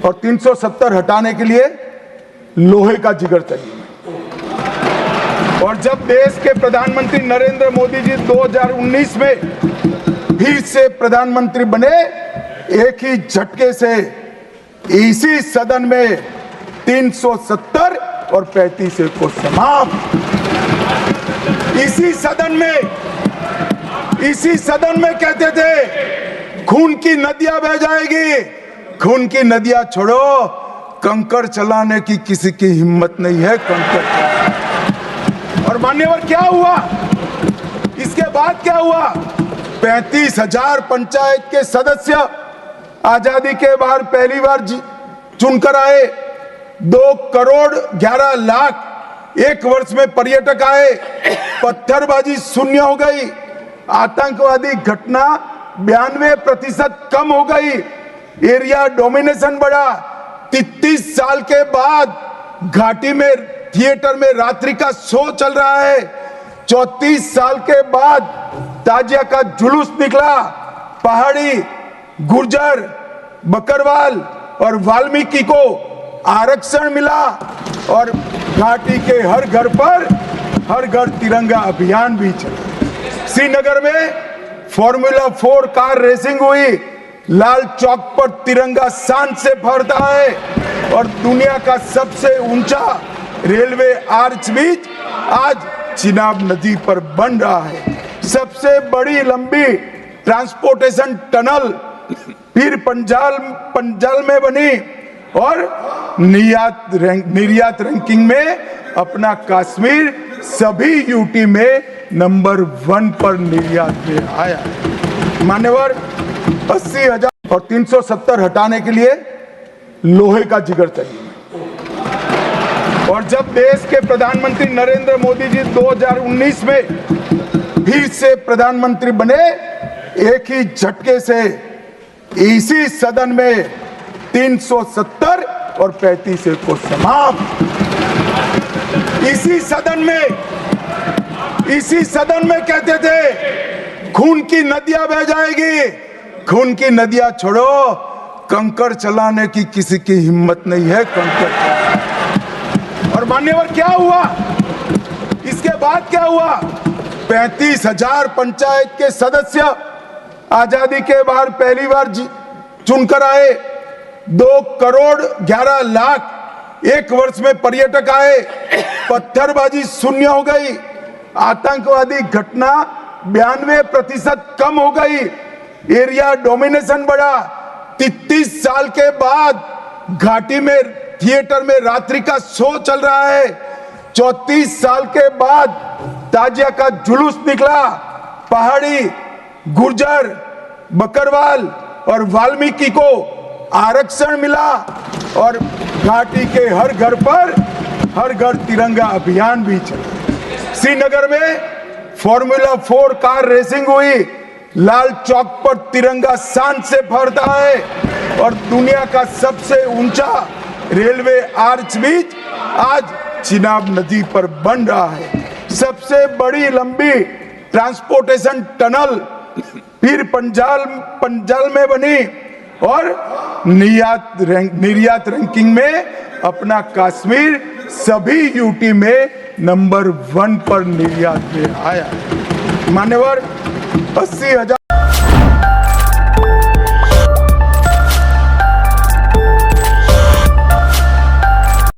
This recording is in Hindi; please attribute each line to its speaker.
Speaker 1: और 370 हटाने के लिए लोहे का जिगर चाहिए। और जब देश के प्रधानमंत्री नरेंद्र मोदी जी 2019 में फिर से प्रधानमंत्री बने, एक ही झटके से इसी सदन में 370 और 35 को समाप्त। इसी सदन में कहते थे खून की नदियां बह जाएगी, खून की नदियां छोड़ो, कंकड़ चलाने की किसी की हिम्मत नहीं है। और मान्यवर क्या हुआ? इसके बाद क्या हुआ? 35,000 पंचायत के सदस्य आजादी के बाद पहली बार चुनकर आए। 2 करोड़ 11 लाख एक वर्ष में पर्यटक आए। पत्थरबाजी शून्य हो गई। आतंकवादी घटना 92% कम हो गई। एरिया डोमिनेशन बढ़ा। 33 साल के बाद घाटी में थिएटर में रात्रि का शो चल रहा है। 34 साल के बाद ताजिया का जुलूस निकला। पहाड़ी, गुर्जर, बकरवाल और वाल्मीकि को आरक्षण मिला और घाटी के हर घर पर हर घर तिरंगा अभियान भी चला। श्रीनगर में फॉर्मूला 4 कार रेसिंग हुई। लाल चौक पर तिरंगा शान से फहरता है और दुनिया का सबसे ऊंचा रेलवे आर्च भी आज चिनाब नदी पर बन रहा है। सबसे बड़ी लंबी ट्रांसपोर्टेशन टनल फिर पंजाल में बनी और निर्यात रैंकिंग में अपना कश्मीर सभी यूटी में नंबर 1 पर निर्यात में आया। मान्यवर 80,000 और 370 हटाने के लिए लोहे का जिगर चाहिए। और जब देश के प्रधानमंत्री नरेंद्र मोदी जी 2019 में फिर से प्रधानमंत्री बने, एक ही झटके से इसी सदन में 370 और 35 को समाप्त। इसी सदन में कहते थे खून की नदियां बह जाएगी, खून की नदियां छोड़ो, कंकड़ चलाने की किसी की हिम्मत नहीं है। और मान्यवर क्या हुआ? इसके बाद क्या हुआ? 35,000 पंचायत के सदस्य आजादी के बाद पहली बार चुनकर आए। 2 करोड़ 11 लाख एक वर्ष में पर्यटक आए। पत्थरबाजी शून्य हो गई। आतंकवादी घटना 92% कम हो गई। एरिया डोमिनेशन बढ़ा। 33 साल के बाद घाटी में थिएटर में रात्रि का शो चल रहा है। 34 साल के बाद ताजिया का जुलूस निकला। पहाड़ी, गुर्जर, बकरवाल और वाल्मीकि को आरक्षण मिला और घाटी के हर घर पर हर घर तिरंगा अभियान भी चला। श्रीनगर में फॉर्मूला 4 कार रेसिंग हुई। लाल चौक पर तिरंगा शान से फहरता है और दुनिया का सबसे ऊंचा रेलवे आर्च भी आज चिनाब नदी पर बन रहा है। सबसे बड़ी लंबी ट्रांसपोर्टेशन टनल फिर पंजाल में बनी और निर्यात रैंकिंग में अपना कश्मीर सभी यूटी में नंबर 1 पर निर्यात में आया। मान्यवर 80,000